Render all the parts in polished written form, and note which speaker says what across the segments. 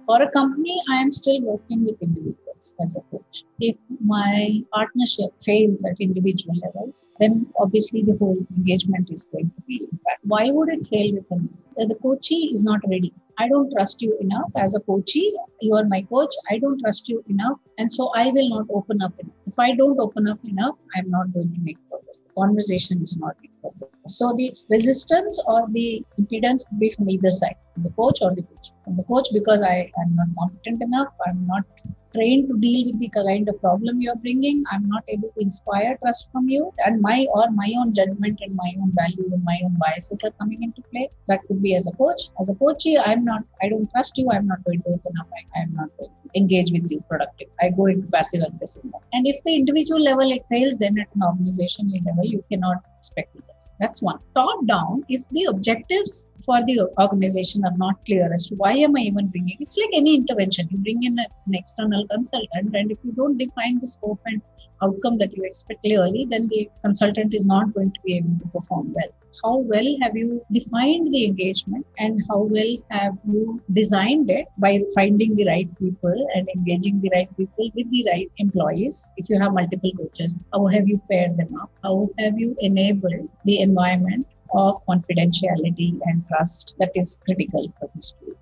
Speaker 1: For a company, I am still working with individuals as a coach. If my partnership fails at individual levels, then obviously the whole engagement is going to be impacted. Why would it fail with me? The coachee is not ready. I don't trust you enough as a coachee. You are my coach. I don't trust you enough. And so I will not open up enough. If I don't open up enough, I'm not going to make progress. The conversation is not being progress. So the resistance or the impedance could be from either side, the coach or the coach. From the coach, because I am not competent enough, I'm not trained to deal with the kind of problem you're bringing. I'm not able to inspire trust from you, and my own judgment and my own values and my own biases are coming into play. That could be as a coach. As a coachee, I don't trust you. I'm not going to open up. I'm not going to engage with you productive. I go into passive aggressive mode. And if the individual level it fails, then at an organizational level, you cannot expect results. That's one. Top down, if the objectives for the organization are not clear as to why am I even bringing, it's like any intervention. You bring in an external consultant, and if you don't define the scope and outcome that you expect clearly, then the consultant is not going to be able to perform well. How well have you defined the engagement, and how well have you designed it by finding the right people and engaging the right people with the right employees? If you have multiple coaches, how have you paired them up? How have you enabled the environment of confidentiality and trust that is critical for this tool?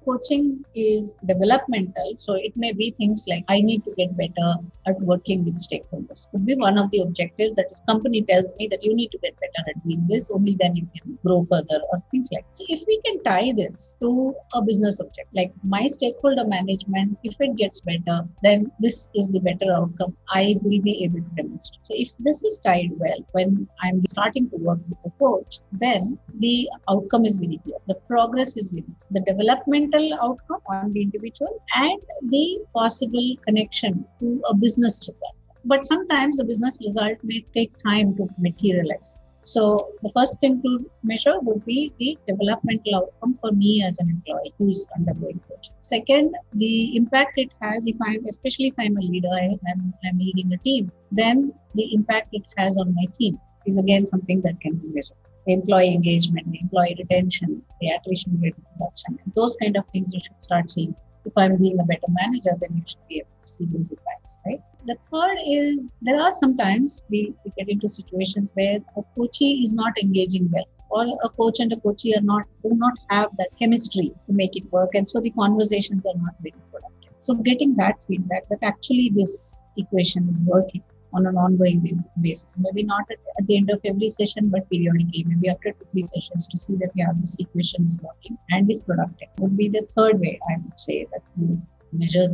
Speaker 1: Coaching is developmental, so it may be things like I need to get better at working with stakeholders. Could be one of the objectives that this company tells me that you need to get better at doing this, only then you can grow further, or things like that. So if we can tie this to a business object, like my stakeholder management, if it gets better, then this is the better outcome I will be able to demonstrate. So if this is tied well, when I'm starting to work with a coach, then the outcome is very clear. The progress is very clear. The developmental outcome on the individual and the possible connection to a business result. But sometimes the business result may take time to materialize. So the first thing to measure would be the developmental outcome for me as an employee who is undergoing coaching. Second, the impact it has, especially if I'm a leader, I'm leading a team, then the impact it has on my team is again something that can be measured. The employee engagement, the employee retention, the attrition rate reduction, and those kind of things you should start seeing. If I'm being a better manager, then you should be able to see those impacts, right? The third is there are sometimes we get into situations where a coachee is not engaging well, or a coach and a coachee do not have that chemistry to make it work, and so the conversations are not very productive. So getting that feedback that actually this equation is working on an ongoing basis. Maybe not at the end of every session, but periodically, maybe after 2-3 sessions, to see that this equation is working and is productive would be the third way I would say that you measure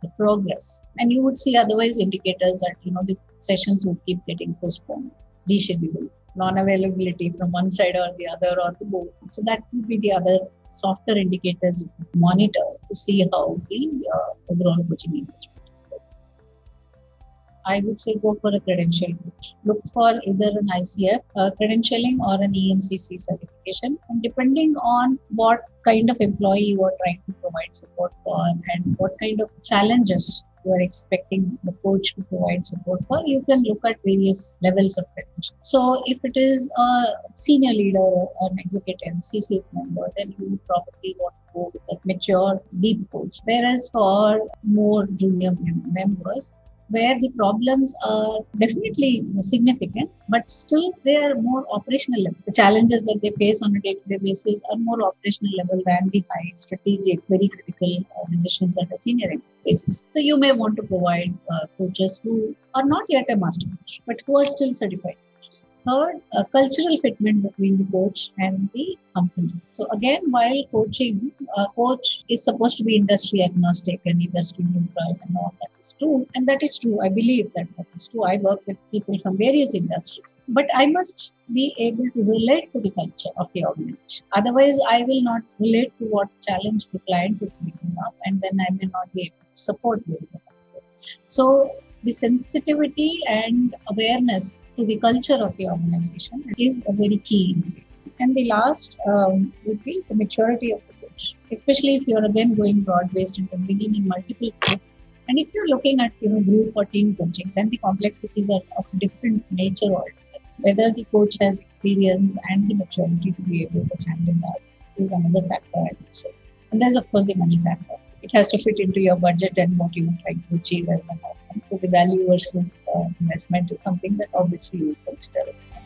Speaker 1: the progress. And you would see otherwise indicators that the sessions would keep getting postponed, rescheduled, non-availability from one side or the other or the both. So that would be the other softer indicators you could monitor to see how the overall coaching engagement is going. I would say go for a credential coach. Look for either an ICF credentialing or an EMCC certification. And depending on what kind of employee you are trying to provide support for and what kind of challenges you are expecting the coach to provide support for, you can look at various levels of credential. So if it is a senior leader or an executive C-suite member, then you would probably want to go with a mature, deep coach. Whereas for more junior members, where the problems are definitely significant, but still they are more operational level. The challenges that they face on a day-to-day basis are more operational level than the high strategic, very critical decisions that a senior exec faces. So you may want to provide coaches who are not yet a master coach, but who are still certified coaches. Third, a cultural fitment between the coach and the company. So again, while coaching, a coach is supposed to be industry agnostic and industry neutral and all that is true. And that is true. I believe that is true. I work with people from various industries. But I must be able to relate to the culture of the organization. Otherwise, I will not relate to what challenge the client is bringing up, and then I may not be able to support the customer. So the sensitivity and awareness to the culture of the organization is a very key ingredient. And the last would be the maturity of the coach, especially if you're again going broad-based and bringing in multiple folks. And if you're looking at group or team coaching, then the complexities are of different nature altogether. Whether the coach has experience and the maturity to be able to handle that is another factor, I would say. And there's, of course, the money factor. It has to fit into your budget and what you are trying to achieve as an outcome. So the value versus investment is something that obviously you would consider as well.